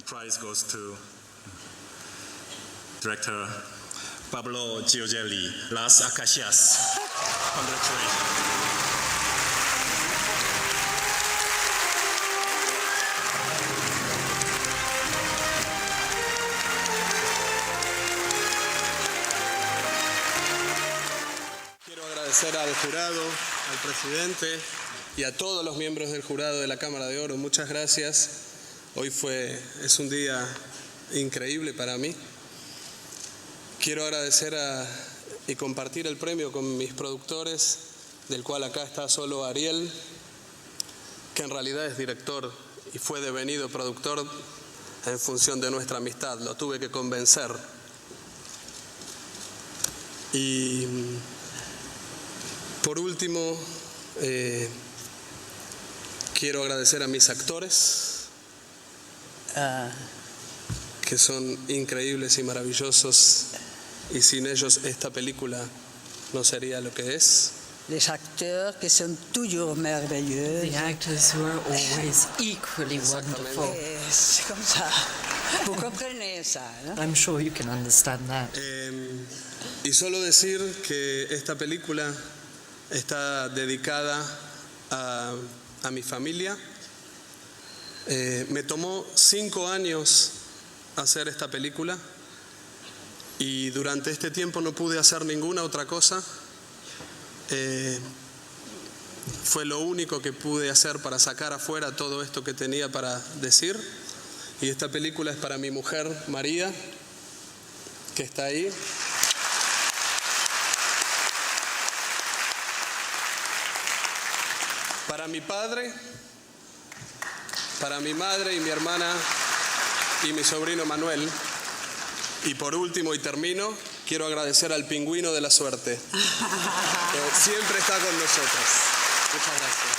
Prize goes to Director Pablo Giorgelli, Las Acacias. Congratulations. Quiero agradecer al jurado, al presidente y a todos los miembros del jurado de la Cámara de Oro. Muchas gracias. Hoy es un día increíble para mí. Quiero agradecer y compartir el premio con mis productores, del cual acá está solo Ariel, que en realidad es director y fue devenido productor en función de nuestra amistad. Lo tuve que convencer. Y por último, quiero agradecer a mis actores, que son increíbles y maravillosos, y sin ellos esta película no sería lo que es. Les acteurs qui sont toujours merveilleux. The actors who are always equally wonderful. C'est comme ça. Vous comprenez ça, ¿no? I'm sure you can understand that. Y solo decir que esta película está dedicada a mi familia. Me tomó 5 años hacer esta película y durante este tiempo no pude hacer ninguna otra cosa. Fue lo único que pude hacer para sacar afuera todo esto que tenía para decir. Y esta película es para mi mujer María, que está ahí. Para mi padre, para mi madre y mi hermana y mi sobrino Manuel. Y por último, y termino, quiero agradecer al pingüino de la suerte, que siempre está con nosotros. Muchas gracias.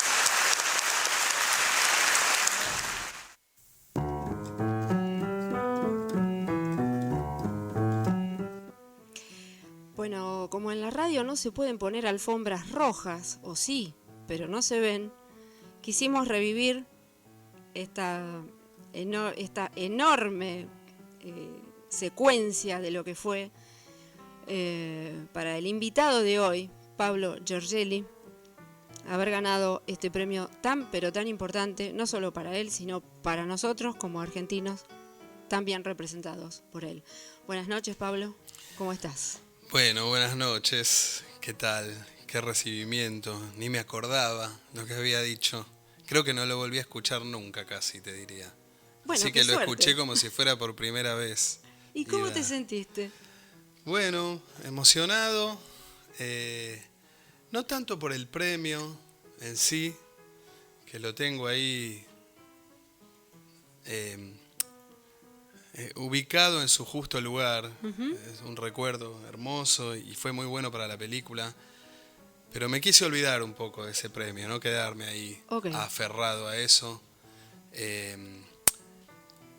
Bueno, como en la radio no se pueden poner alfombras rojas, o sí, pero no se ven, quisimos revivir esta enorme secuencia de lo que fue para el invitado de hoy, Pablo Giorgelli, haber ganado este premio tan pero tan importante, no solo para él, sino para nosotros como argentinos, tan bien representados por él. Buenas noches, Pablo, ¿cómo estás? Bueno, buenas noches. ¿Qué tal? Qué recibimiento. Ni me acordaba lo que había dicho. Creo que no lo volví a escuchar nunca casi, te diría. Bueno, así que lo escuché como si fuera por primera vez. ¿Y cómo te sentiste? Bueno, emocionado. No tanto por el premio en sí, que lo tengo ahí ubicado en su justo lugar. Es un recuerdo hermoso y fue muy bueno para la película. Pero me quise olvidar un poco de ese premio, no quedarme ahí aferrado a eso.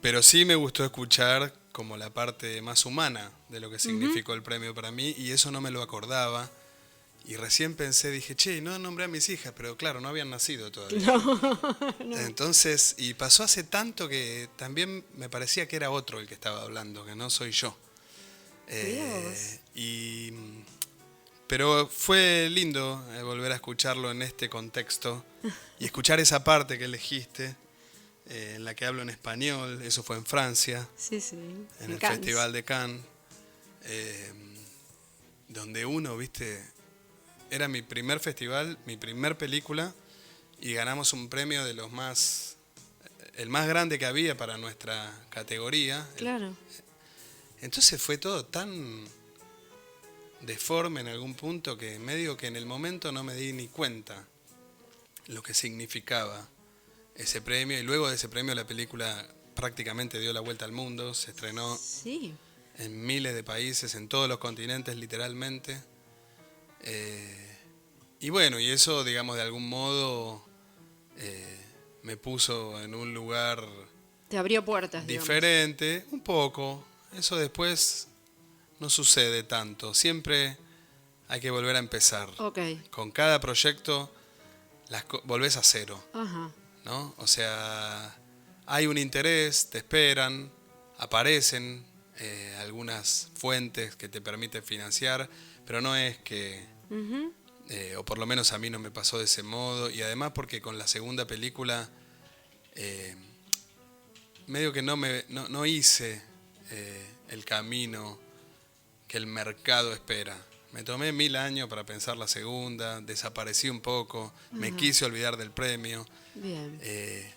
Pero sí me gustó escuchar como la parte más humana de lo que significó el premio para mí, y eso no me lo acordaba. Y recién pensé, dije, che, no nombré a mis hijas, pero claro, no habían nacido todavía. No. Entonces, y pasó hace tanto que también me parecía que era otro el que estaba hablando, que no soy yo. Pero fue lindo volver a escucharlo en este contexto y escuchar esa parte que elegiste, en la que hablo en español. Eso fue en Francia, en el Festival de Cannes, donde uno, viste, era mi primer festival, mi primer película, y ganamos un premio de los el más grande que había para nuestra categoría. Claro. Entonces fue todo tan deforme en algún punto que medio que en el momento no me di ni cuenta lo que significaba ese premio. Y luego de ese premio la película prácticamente dio la vuelta al mundo, se estrenó en miles de países, en todos los continentes literalmente. Y bueno, y eso, digamos, de algún modo me puso en un lugar Te abrió puertas, digamos. diferente, un poco. Eso después no sucede tanto. Siempre hay que volver a empezar. Ok, Con cada proyecto volvés a cero, ajá, ¿no? O sea, hay un interés, te esperan, aparecen algunas fuentes que te permiten financiar, pero no es que, ujú, o por lo menos a mí no me pasó de ese modo, y además porque con la segunda película medio que no hice el camino que el mercado espera. Me tomé 1000 años para pensar la segunda, desaparecí un poco, me quise olvidar del premio. bien.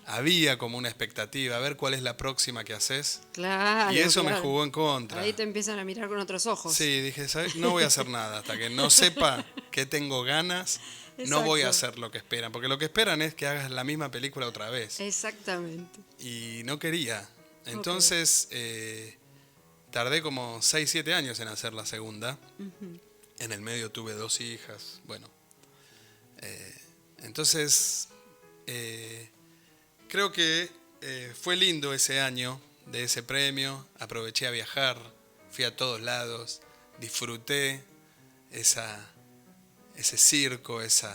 Había como una expectativa, a ver cuál es la próxima que haces. Claro. Y eso me claro. jugó en contra. Ahí te empiezan a mirar con otros ojos. Sí, dije, ¿sabes? No voy a hacer nada hasta que no sepa que tengo ganas. No voy a Exacto. hacer lo que esperan, porque lo que esperan es que hagas la misma película otra vez. Exactamente. Y no quería. Entonces, tardé como 6, 7 años en hacer la segunda. En el medio tuve 2 hijas. Bueno, entonces creo que fue lindo ese año de ese premio. Aproveché a viajar, fui a todos lados, disfruté ese circo, ese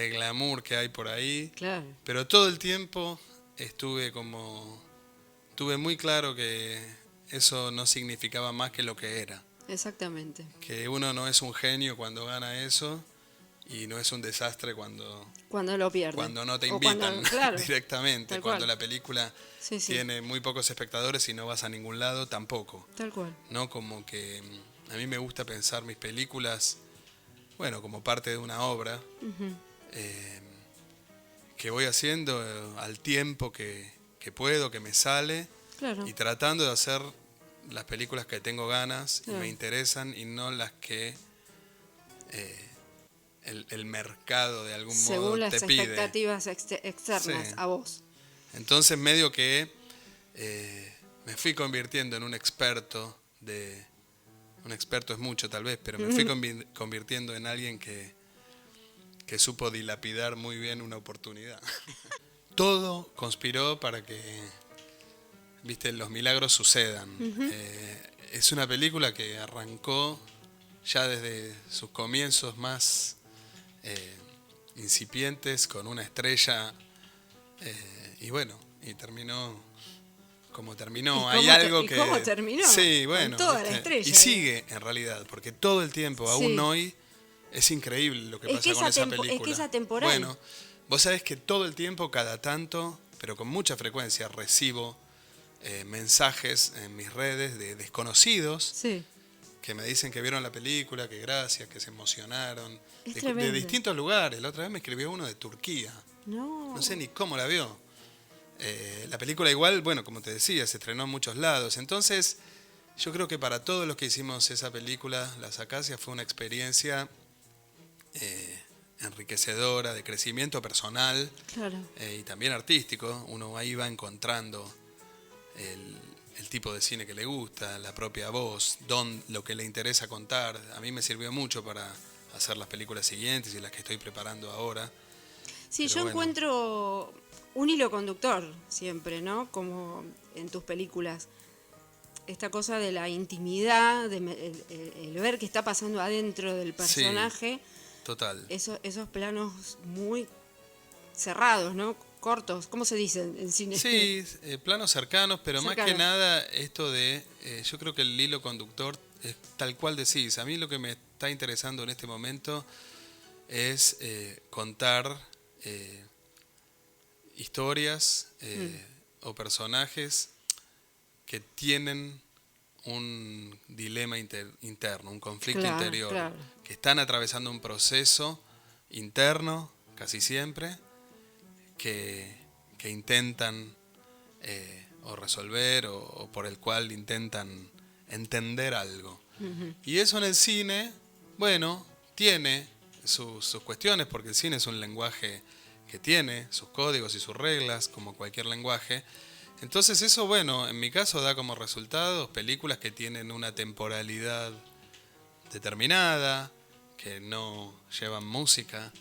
glamour que hay por ahí. Claro. Pero todo el tiempo tuve muy claro que eso no significaba más que lo que era. Exactamente. Que uno no es un genio cuando gana eso y no es un desastre cuando Cuando lo no te O cuando- invitan claro, directamente, tal cuando cual. la película Sí, sí. tiene muy pocos espectadores y no vas a ningún lado tampoco. Tal cual. ¿No? Como que a mí me gusta pensar mis películas, bueno, como parte de una obra que voy haciendo al tiempo que puedo, que me sale, Claro. y tratando de hacer las películas que tengo ganas y Claro. me interesan y no las que el mercado de algún modo Según las te pide. expectativas externas Sí. a vos. Entonces medio que me fui convirtiendo en un experto un experto es mucho tal vez, pero me fui convirtiendo en alguien que supo dilapidar muy bien una oportunidad. Todo conspiró para que, viste, los milagros sucedan. Es una película que arrancó ya desde sus comienzos más incipientes con una estrella y bueno, y terminó como terminó. ¿Y Hay cómo algo ¿y que cómo terminó? sí, Con bueno, toda la ¿viste? estrella. Y sigue en realidad, porque todo el tiempo, Sí. aún hoy, es increíble lo que Es pasa que con esa esa película. es que es atemporal. Bueno, vos sabés que todo el tiempo, cada tanto, pero con mucha frecuencia, recibo mensajes en mis redes de desconocidos Sí. que me dicen que vieron la película, que gracias, que se emocionaron. Es De tremendo. distintos lugares. La otra vez me escribió uno de Turquía. No. No sé ni cómo la vio. La película igual, bueno, como te decía, se estrenó en muchos lados. Entonces, yo creo que para todos los que hicimos esa película, Las Acacias, fue una experiencia enriquecedora, de crecimiento personal Claro. y también artístico. Uno ahí va encontrando el tipo de cine que le gusta, la propia voz, lo que le interesa contar. A mí me sirvió mucho para hacer las películas siguientes y las que estoy preparando ahora. Sí, Pero yo bueno. encuentro un hilo conductor siempre, ¿no? Como en tus películas. Esta cosa de la intimidad, el ver qué está pasando adentro del personaje. Total. Esos planos muy cerrados, ¿no? Cortos. ¿Cómo se dice en cine? Sí, planos cercanos, pero más que Cercanos. nada esto de, yo creo que el hilo conductor es tal cual decís. A mí lo que me está interesando en este momento es contar historias o personajes que tienen un dilema interno, un conflicto Claro, interior, claro. que están atravesando un proceso interno, casi siempre, que intentan o resolver o por el cual intentan entender algo. Y eso en el cine, bueno, tiene sus cuestiones, porque el cine es un lenguaje que tiene sus códigos y sus reglas, como cualquier lenguaje. Entonces eso, bueno, en mi caso da como resultado películas que tienen una temporalidad determinada, que no llevan música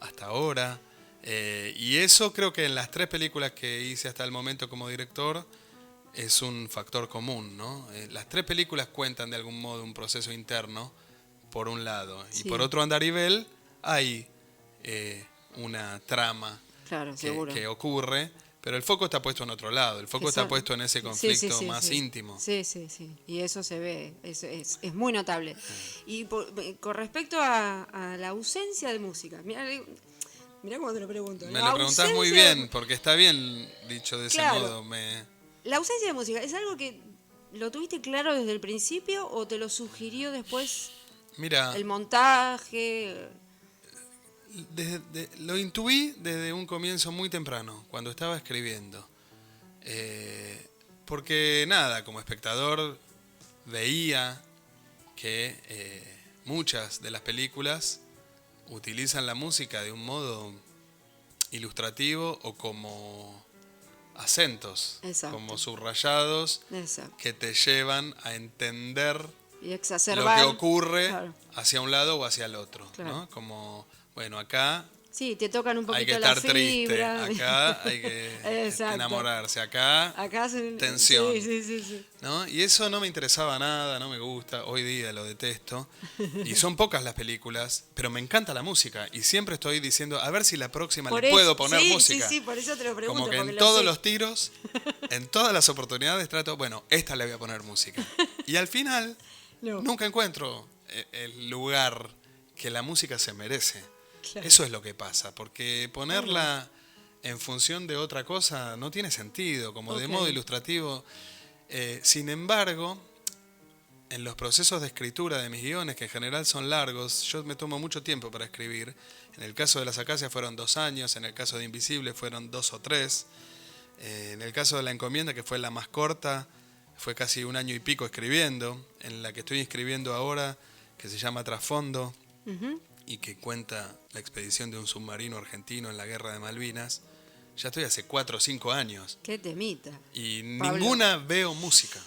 hasta ahora, Y eso creo que en las 3 películas que hice hasta el momento como director es un factor común, ¿no? Las 3 películas cuentan de algún modo un proceso interno, por un lado. Y Sí. por otro andarivel hay una trama Claro, seguro. que ocurre, pero el foco está puesto en otro lado. El foco está Exacto. puesto en ese Sí, conflicto sí, sí, más sí. íntimo. Sí, sí, sí. Y eso se ve, es muy notable. Y con respecto a la ausencia de música, mirá cómo te lo pregunto. Me La lo preguntás muy ausencia de- bien, porque está bien dicho de ese Claro. modo. La ausencia de música, ¿es algo que lo tuviste claro desde el principio o te lo sugirió después Mira, el montaje? lo intuí desde un comienzo muy temprano, cuando estaba escribiendo. Porque nada, como espectador veía que muchas de las películas utilizan la música de un modo ilustrativo o como acentos, Exacto. como subrayados Exacto. que te llevan a entender Y lo exacerbar. que ocurre Claro. hacia un lado o hacia el otro, Claro. ¿no? Como, bueno, acá Sí, te tocan un hay que poquito la estar triste, fibra. acá hay que Exacto. enamorarse, acá, Acá tensión. Sí. ¿no? Y eso no me interesaba nada, no me gusta, hoy día lo detesto. Y son pocas las películas, pero me encanta la música y siempre estoy diciendo, a ver si la próxima Por le eso- puedo poner sí, música. Sí, por eso te lo pregunto. Como que porque en lo todos sé. los tiros, en todas las oportunidades trato, bueno, esta le voy a poner música. Y al final No. nunca encuentro el lugar que la música se merece. Claro. Eso es lo que pasa, porque ponerla en función de otra cosa no tiene sentido, como de Ok. modo ilustrativo. Sin embargo, en los procesos de escritura de mis guiones, que en general son largos, yo me tomo mucho tiempo para escribir. En el caso de Las Acacias fueron 2 años, en el caso de Invisible fueron 2 o 3. En el caso de La Encomienda, que fue la más corta, fue casi 1 año y pico escribiendo. En la que estoy escribiendo ahora, que se llama Trasfondo, y que cuenta la expedición de un submarino argentino en la Guerra de Malvinas, ya estoy hace 4 o 5 años. Qué temita. Y Pablo. ninguna veo música.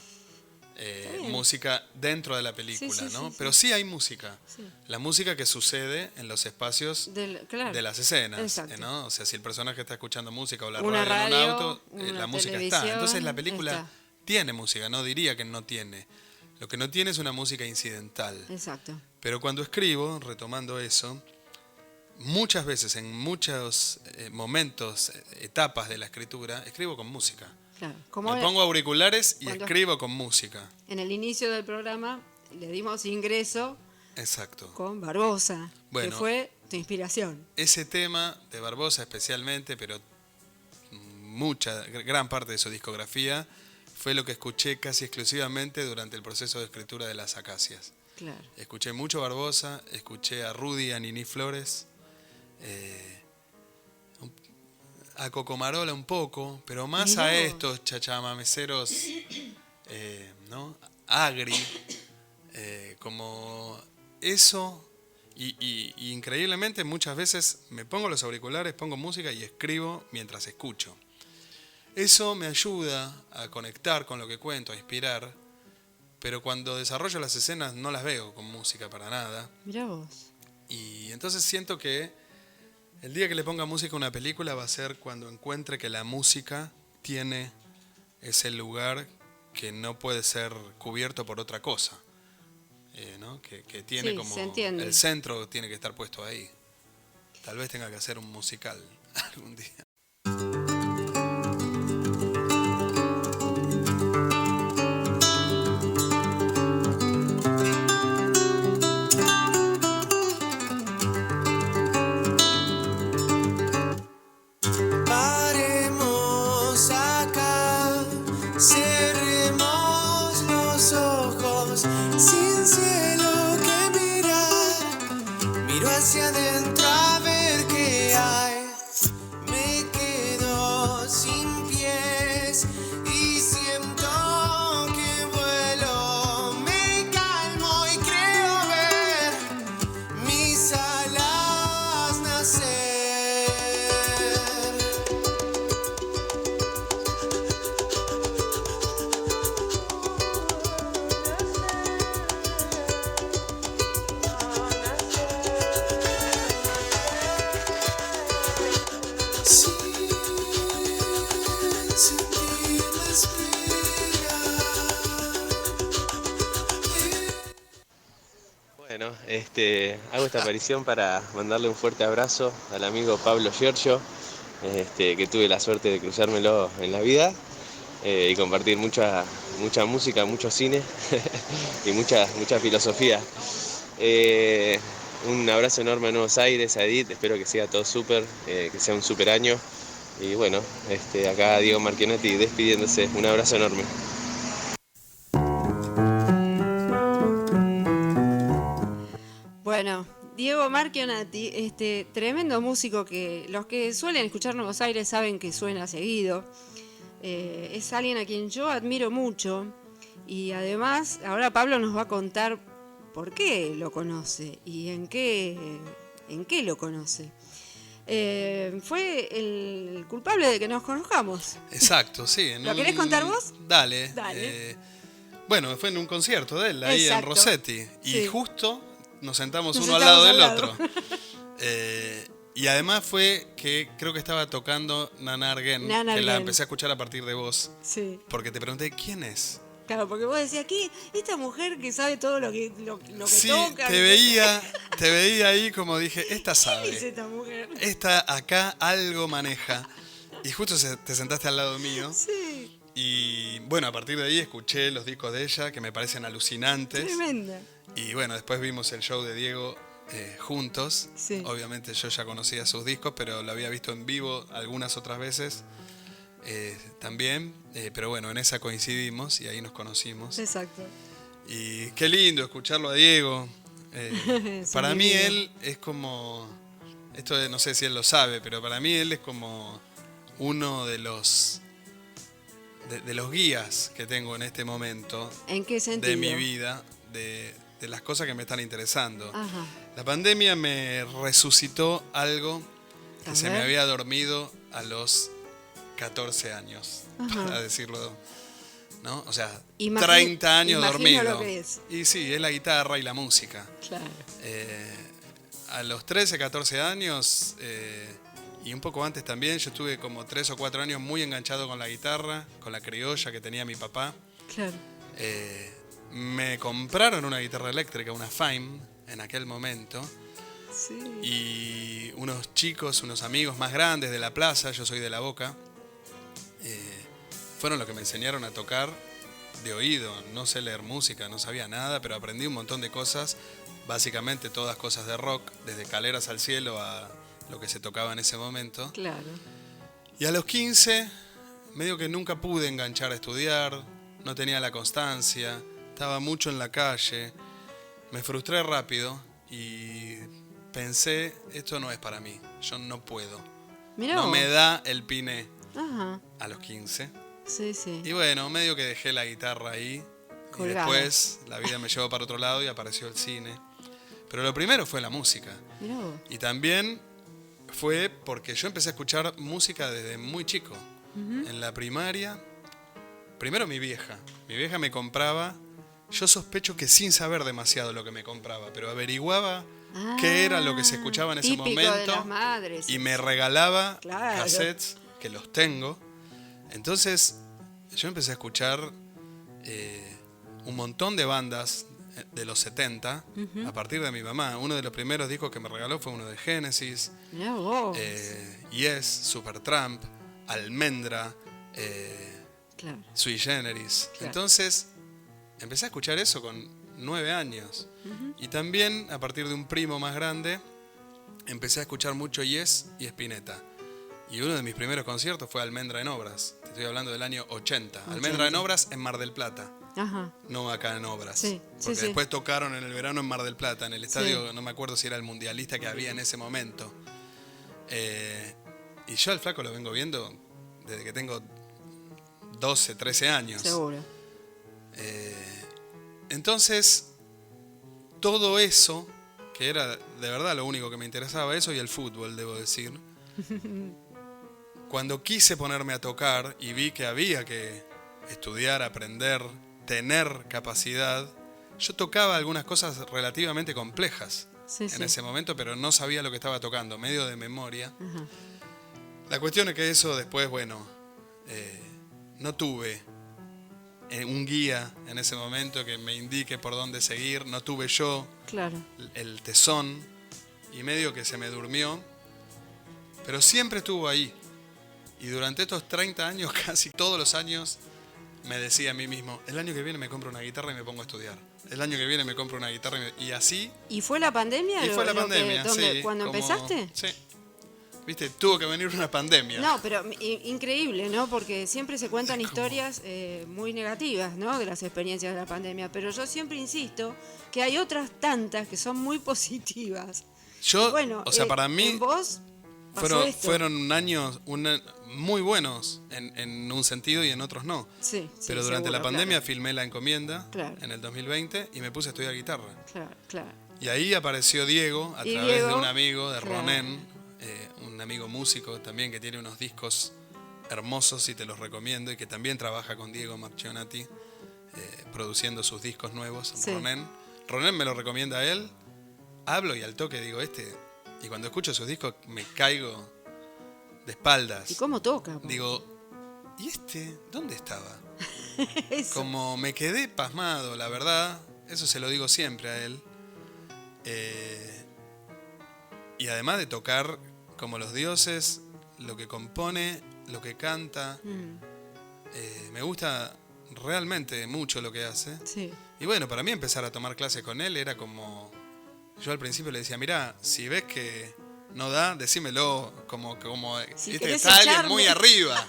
bien. Música dentro de la película, Sí, sí, ¿no? sí, Pero sí hay música. Sí. La música que sucede en los espacios Claro. de las escenas, Exacto. ¿no? O sea, si el personaje está escuchando música o la Una radio en un radio, auto, una la música televisión, está. Entonces la película está. tiene música, no diría que no tiene. Lo que no tiene es una música incidental. Exacto. Pero cuando escribo, retomando eso, muchas veces, en muchos momentos, etapas de la escritura, escribo con música. Claro. Como Me pongo auriculares y cuando- escribo con música. en el inicio del programa le dimos ingreso Exacto. con Barbosa, que Bueno. fue tu inspiración. Ese tema de Barbosa especialmente, pero gran parte de su discografía, fue lo que escuché casi exclusivamente durante el proceso de escritura de Las Acacias. Claro. Escuché mucho Barbosa, escuché a Rudy, a Nini Flores, a Cocomarola un poco, pero más Mirá a vos. estos chachamameceros, ¿no? Agri, como eso, y increíblemente muchas veces me pongo los auriculares, pongo música y escribo mientras escucho. Eso me ayuda a conectar con lo que cuento, a inspirar, pero cuando desarrollo las escenas no las veo con música para nada. Mirá vos. Y entonces siento que el día que le ponga música a una película va a ser cuando encuentre que la música tiene ese lugar que no puede ser cubierto por otra cosa, ¿no? Que tiene Sí, como se entiende. el centro tiene que estar puesto ahí. Tal vez tenga que hacer un musical algún día. Paremos acá, cerremos los ojos, sin cielo que mirar, miro hacia adentro a ver qué hay, me quedo sin pies y siento que vuelo, me calmo y creo ver mis alas nacer. Bueno, hago esta aparición para mandarle un fuerte abrazo al amigo Pablo Giorgio, que tuve la suerte de cruzármelo en la vida y compartir mucha música, mucho cine y mucha filosofía. Un abrazo enorme a Nuevos Aires, a Edith, espero que siga todo súper, que sea un súper año. Y bueno, acá Diego Marchionetti despidiéndose, un abrazo enorme. Bueno, Diego Marchionati, tremendo músico que los que suelen escuchar Nuevos Aires saben que suena seguido. Es alguien a quien yo admiro mucho y además ahora Pablo nos va a contar por qué lo conoce y en qué lo conoce. Fue el culpable de que nos conozcamos. Exacto, sí. ¿Lo querés contar vos? Dale. Dale. Bueno, fue en un concierto de él, ahí Exacto. en Rossetti. Y Sí. justo nos sentamos Nos uno al lado del sentamos otro. Y además fue que creo que estaba tocando Nana Argen, Nana que la Argen. empecé a escuchar a partir de vos. Sí. Porque te pregunté, ¿quién es? Claro, porque vos decías aquí, esta mujer que sabe todo lo que Sí, toca. te veía ahí como dije, esta ¿Qué es sabe. esta mujer? Esta acá algo maneja. Y justo te sentaste al lado mío. Sí, Y bueno, a partir de ahí escuché los discos de ella, que me parecen alucinantes. tremenda. Y bueno, después vimos el show de Diego juntos. Sí. Obviamente yo ya conocía sus discos, pero lo había visto en vivo algunas otras veces también. Pero bueno, en esa coincidimos y ahí nos conocimos. Exacto. Y qué lindo escucharlo a Diego. Es Para un mí divino. él es como, no sé si él lo sabe, pero para mí él es como uno de los guías que tengo en este momento ¿En qué sentido? de mi vida, de las cosas que me están interesando. Ajá. La pandemia me resucitó algo que A se me ver. había dormido a los 14 años, Ajá. para decirlo, ¿no? O sea, Imagi- 30 años imagino dormido. lo que es. Y sí, es la guitarra y la música. Claro. A los 13, 14 años y un poco antes también, yo estuve como 3 o 4 años muy enganchado con la guitarra, con la criolla que tenía mi papá. Claro. Me compraron una guitarra eléctrica, una Fime, en aquel momento. Sí. Y unos chicos, unos amigos más grandes de la plaza, yo soy de La Boca, fueron los que me enseñaron a tocar de oído. No sé leer música, no sabía nada, pero aprendí un montón de cosas, básicamente todas cosas de rock, desde Caleras al Cielo a lo que se tocaba en ese momento. Claro. Y a los 15, medio que nunca pude enganchar a estudiar, no tenía la constancia, estaba mucho en la calle, me frustré rápido y pensé, esto no es para mí, yo no puedo. Mirá No vos. me da el piné Ajá. a los 15. Sí, sí. Y bueno, medio que dejé la guitarra ahí. Colgada. Y después la vida me llevó para otro lado y apareció el cine. Pero lo primero fue la música. Mirá vos. Y también fue porque yo empecé a escuchar música desde muy chico. En la primaria, primero mi vieja. Mi vieja me compraba, yo sospecho que sin saber demasiado lo que me compraba, pero averiguaba qué era lo que se escuchaba en ese Típico momento. de las madres. Y me regalaba Claro. cassettes, que los tengo. Entonces yo empecé a escuchar un montón de bandas de los 70 a partir de mi mamá. Uno de los primeros discos que me regaló fue uno de Genesis, Mirá vos. Yes, Supertramp, Almendra, Claro. Sui Generis. Claro. Entonces empecé a escuchar eso con 9 años. Y también a partir de un primo más grande empecé a escuchar mucho Yes y Spinetta. Y uno de mis primeros conciertos fue Almendra en Obras. Te estoy hablando del año 80. Almendra en Obras en Mar del Plata. Ajá. No acá en Obras. Sí, Porque sí. después tocaron en el verano en Mar del Plata, en el estadio, no me acuerdo si era el mundialista que había en ese momento. Y yo al flaco lo vengo viendo desde que tengo 12, 13 años. Seguro. Entonces, todo eso, que era de verdad lo único que me interesaba, eso y el fútbol, debo decir. Cuando quise ponerme a tocar y vi que había que estudiar, aprender, tener capacidad, yo tocaba algunas cosas relativamente complejas Sí, en sí. ese momento, pero no sabía lo que estaba tocando, medio de memoria. Ajá. La cuestión es que eso después, bueno, no tuve un guía en ese momento que me indique por dónde seguir. No tuve yo Claro. el tesón y medio que se me durmió, pero siempre estuvo ahí. Y durante estos 30 años, casi todos los años, me decía a mí mismo, el año que viene me compro una guitarra y me pongo a estudiar. El año que viene me compro una guitarra y así. ¿Y fue la pandemia? Y fue la lo que- pandemia, donde- sí. ¿Cuando como- empezaste? Sí. Viste, tuvo que venir una pandemia. No, pero increíble, ¿no? Porque siempre se cuentan historias muy negativas, ¿no? De las experiencias de la pandemia. Pero yo siempre insisto que hay otras tantas que son muy positivas. Yo, Y bueno, o sea, para mí en vos pasó esto. fueron años muy buenos en un sentido y en otros no. Sí, sí, Pero durante seguro, la pandemia claro. filmé La Encomienda Claro. en el 2020 y me puse a estudiar guitarra. Claro, claro. Y ahí apareció Diego a Y través Diego, de un amigo, de claro. Ronen, un amigo músico también que tiene unos discos hermosos y te los recomiendo, y que también trabaja con Diego Marchionati produciendo sus discos nuevos. Sí. Ronen me lo recomienda a él, hablo y al toque digo y cuando escucho sus discos me caigo de espaldas. ¿Y cómo toca? po? Digo, ¿y dónde estaba? Eso. Como me quedé pasmado, la verdad, eso se lo digo siempre a él. Y además de tocar como los dioses, lo que compone, lo que canta, me gusta realmente mucho lo que hace. Sí. Y bueno, para mí empezar a tomar clases con él era como... Yo al principio le decía, mirá, si ves que no da, decímelo, como Si ¿viste? querés Está alguien echarme. muy arriba.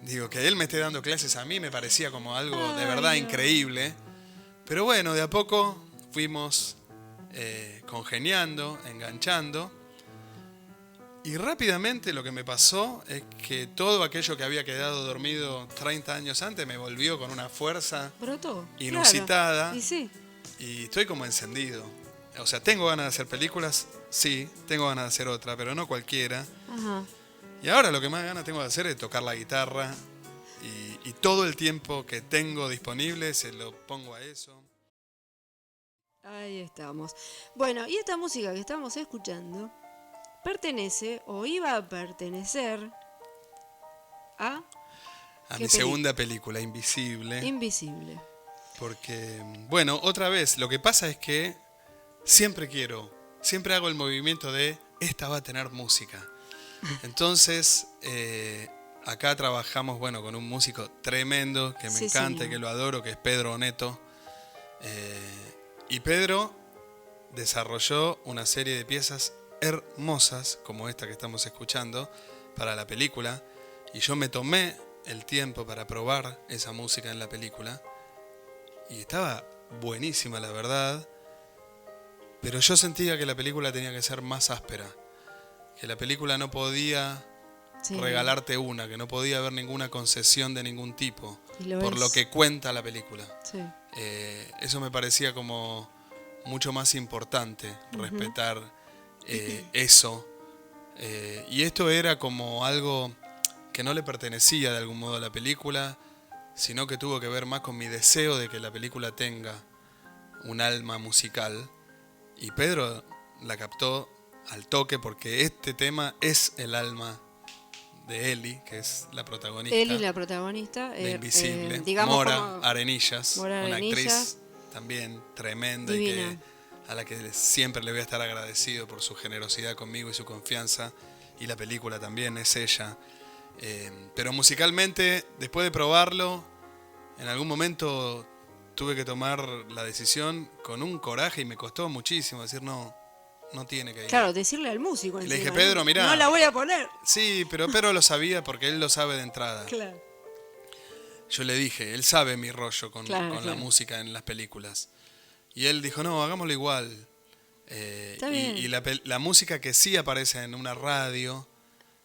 Digo, que él me esté dando clases a mí me parecía como algo de verdad increíble. Pero bueno, de a poco fuimos congeniando, enganchando. Y rápidamente lo que me pasó es que todo aquello que había quedado dormido 30 años antes me volvió con una fuerza Brotó. inusitada. Claro. Y sí. Y estoy como encendido. O sea, ¿tengo ganas de hacer películas? Sí, tengo ganas de hacer otra, pero no cualquiera. Ajá. Y ahora lo que más ganas tengo de hacer es tocar la guitarra. Y todo el tiempo que tengo disponible se lo pongo a eso. Ahí estamos. Bueno, y esta música que estamos escuchando pertenece o iba a pertenecer a A ¿Qué mi segunda película, Invisible. Invisible. Porque, bueno, otra vez, lo que pasa es que siempre hago el movimiento de, esta va a tener música. Entonces, acá trabajamos, bueno, con un músico tremendo, que me Sí, encanta y señor. que lo adoro, que es Pedro Oneto. Y Pedro desarrolló una serie de piezas hermosas, como esta que estamos escuchando, para la película. Y yo me tomé el tiempo para probar esa música en la película. Y estaba buenísima, la verdad. Pero yo sentía que la película tenía que ser más áspera. Que la película no podía Sí. regalarte una, que no podía haber ninguna concesión de ningún tipo. Y lo Por es. lo que cuenta la película. Sí. Eso me parecía como mucho más importante, respetar eso. Y esto era como algo que no le pertenecía de algún modo a la película, sino que tuvo que ver más con mi deseo de que la película tenga un alma musical. Y Pedro la captó al toque porque este tema es el alma de Eli, que es la protagonista. Eli, la protagonista. de Invisible. Digamos Mora como- Arenillas, Mora una Arenillas. actriz también tremenda y Divina. a la que siempre le voy a estar agradecido por su generosidad conmigo y su confianza. Y la película también es ella. Pero musicalmente, después de probarlo, en algún momento tuve que tomar la decisión con un coraje y me costó muchísimo decir no tiene que ir. Claro, decirle al músico. Le encima, dije, ¿no? Pedro, mirá. No la voy a poner. Sí, pero Pedro lo sabía porque él lo sabe de entrada. Claro. Yo le dije, él sabe mi rollo con Claro, la claro. música en las películas. Y él dijo, no, hagámoslo igual. Está Y, bien. y la música que sí aparece en una radio,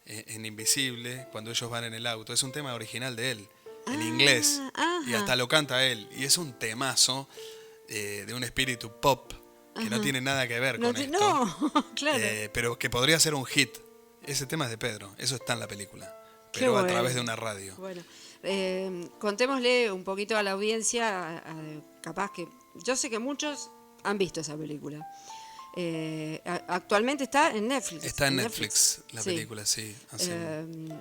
en Invisible, cuando ellos van en el auto, es un tema original de él, en inglés. Y ajá. hasta lo canta él. Y es un temazo de un espíritu pop que no tiene nada que ver No, con esto. no, claro. Pero que podría ser un hit. Ese tema es de Pedro, eso está en la película. Qué Pero a bueno. través de una radio. Bueno, contémosle un poquito a la audiencia, capaz que yo sé que muchos han visto esa película. Actualmente está en Netflix. Está en Netflix la sí. película, sí.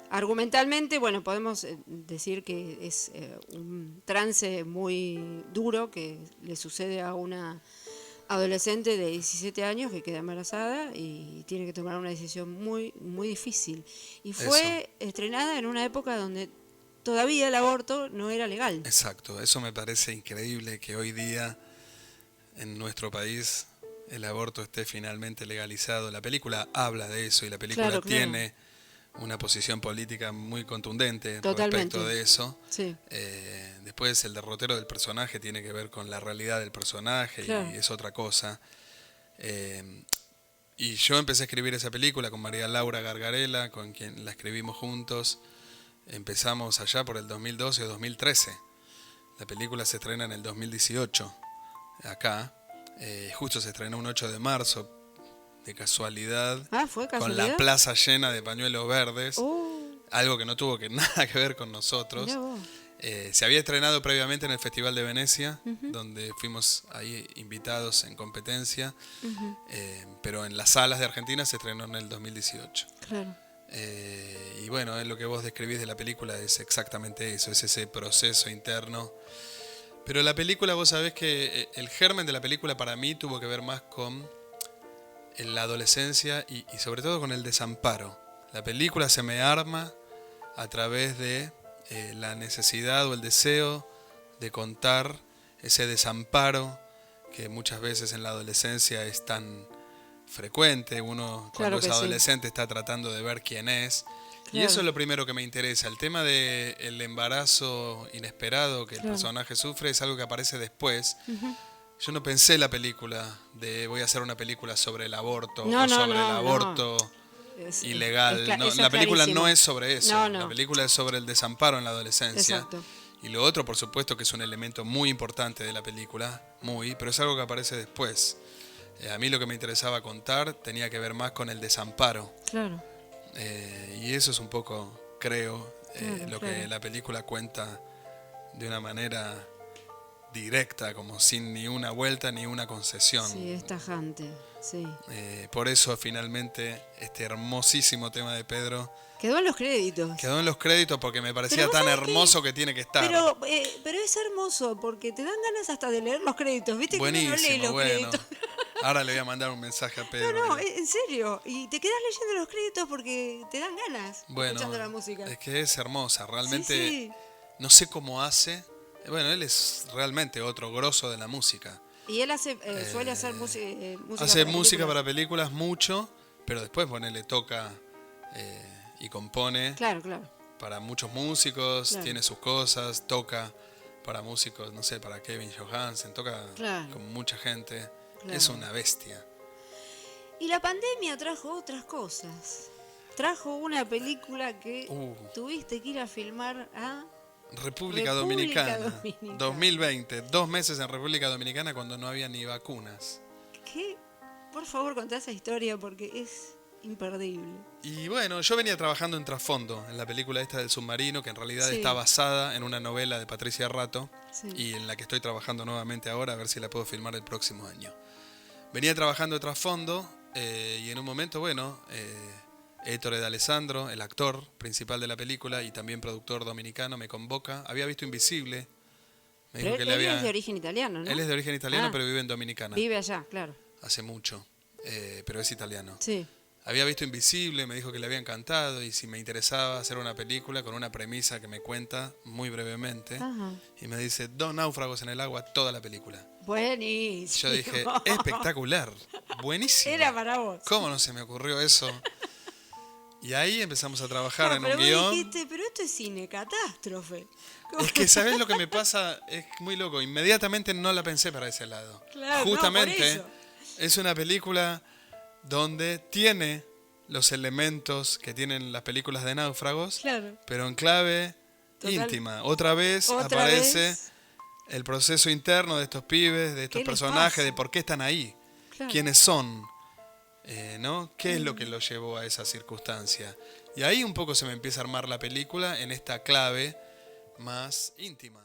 Argumentalmente, bueno, podemos decir que es un trance muy duro que le sucede a una adolescente de 17 años que queda embarazada y tiene que tomar una decisión muy, muy difícil. Y fue estrenada en una época donde todavía el aborto no era legal. Exacto, eso me parece increíble que hoy día en nuestro país el aborto esté finalmente legalizado. La película habla de eso y la película Claro, claro. tiene una posición política muy contundente Totalmente. respecto de eso. Sí. Después el derrotero del personaje tiene que ver con la realidad del personaje Claro. y es otra cosa. Y yo empecé a escribir esa película con María Laura Gargarella, con quien la escribimos juntos. Empezamos allá por el 2012 o 2013. La película se estrena en el 2018, acá. Justo se estrenó un 8 de marzo, de casualidad, ¿Fue con casualidad? la plaza llena de pañuelos verdes, Oh, algo que no tuvo nada que ver con nosotros. mirá vos. Se había estrenado previamente en el Festival de Venecia, donde fuimos ahí invitados en competencia, pero en las salas de Argentina se estrenó en el 2018. Claro. Y bueno, lo que vos describís de la película es exactamente eso, es ese proceso interno. Pero la película, vos sabés que el germen de la película para mí tuvo que ver más con la adolescencia y sobre todo con el desamparo. La película se me arma a través de la necesidad o el deseo de contar ese desamparo que muchas veces en la adolescencia es tan frecuente. Uno cuando Claro que es sí. adolescente está tratando de ver quién es. Y Claro. eso es lo primero que me interesa. El tema del embarazo inesperado que el Claro. personaje sufre es algo que aparece después. Yo no pensé la película de voy a hacer una película sobre el aborto No, o no, sobre no, el aborto Es- ilegal. es cla- No, eso la es película clarísimo. no es sobre eso. No, no. La película es sobre el desamparo en la adolescencia. Exacto. Y lo otro, por supuesto, que es un elemento muy importante de la película, pero es algo que aparece después. A mí lo que me interesaba contar tenía que ver más con el desamparo. Claro. Y eso es un poco, creo, Claro, lo claro. que la película cuenta de una manera directa, como sin ni una vuelta ni una concesión. Sí, es tajante. Sí. Por eso finalmente este hermosísimo tema de Pedro Quedó en los créditos. quedó en los créditos porque me parecía Pero vos tan sabés que- hermoso que tiene que estar. Pero es hermoso porque te dan ganas hasta de leer los créditos. ¿Viste que uno no lee Buenísimo, los bueno. créditos? Ahora le voy a mandar un mensaje a Pedro. No, en serio. Y te quedas leyendo los créditos porque te dan ganas Bueno, escuchando la música. es que es hermosa, realmente Sí, sí. no sé cómo hace. Bueno, él es realmente otro grosso de la música. Y él suele hacer música Hace para música películas. para películas mucho, pero después le toca y compone Claro, claro. para muchos músicos, Claro. tiene sus cosas, toca para músicos, no sé, para Kevin Johansen, toca Claro. con mucha gente. Claro. Es una bestia. Y la pandemia trajo otras cosas. Trajo una película que tuviste que ir a filmar a... República República Dominicana, Dominicana. 2020, 2 meses en República Dominicana cuando no había ni vacunas. ¿Qué? Por favor, contá esa historia porque es imperdible. Y bueno, yo venía trabajando en trasfondo en la película esta del submarino, que en realidad Sí. está basada en una novela de Patricia Rato Sí. y en la que estoy trabajando nuevamente ahora, a ver si la puedo filmar el próximo año. Venía trabajando de trasfondo y en un momento, Ettore D'Alessandro, el actor principal de la película y también productor dominicano, me convoca. Había visto Invisible. Me dijo Pero que él, le él había... es de origen italiano, ¿no? Él es de origen italiano, Ah. pero vive en Dominicana. Vive allá, claro. Hace mucho, pero es italiano. Sí. Había visto Invisible, me dijo que le había encantado y si me interesaba hacer una película con una premisa que me cuenta muy brevemente. Ajá. Y me dice, 2 náufragos en el agua, toda la película. Buenísimo. Yo dije, espectacular, buenísimo. Era para vos. ¿Cómo no se me ocurrió eso? Y ahí empezamos a trabajar en pero un vos guión. dijiste, pero esto es cine catástrofe. Es que, ¿sabés lo que me pasa? Es muy loco. Inmediatamente no la pensé para ese lado. Claro, no, Justamente por eso. es una película donde tiene los elementos que tienen las películas de náufragos, Claro. pero en clave Total. íntima. Otra vez Otra aparece vez. el proceso interno de estos pibes, de estos ¿Qué les personajes, pasa? de por qué están ahí, Claro. quiénes son, ¿no? ¿Qué es lo que los llevó a esa circunstancia? Y ahí un poco se me empieza a armar la película en esta clave más íntima.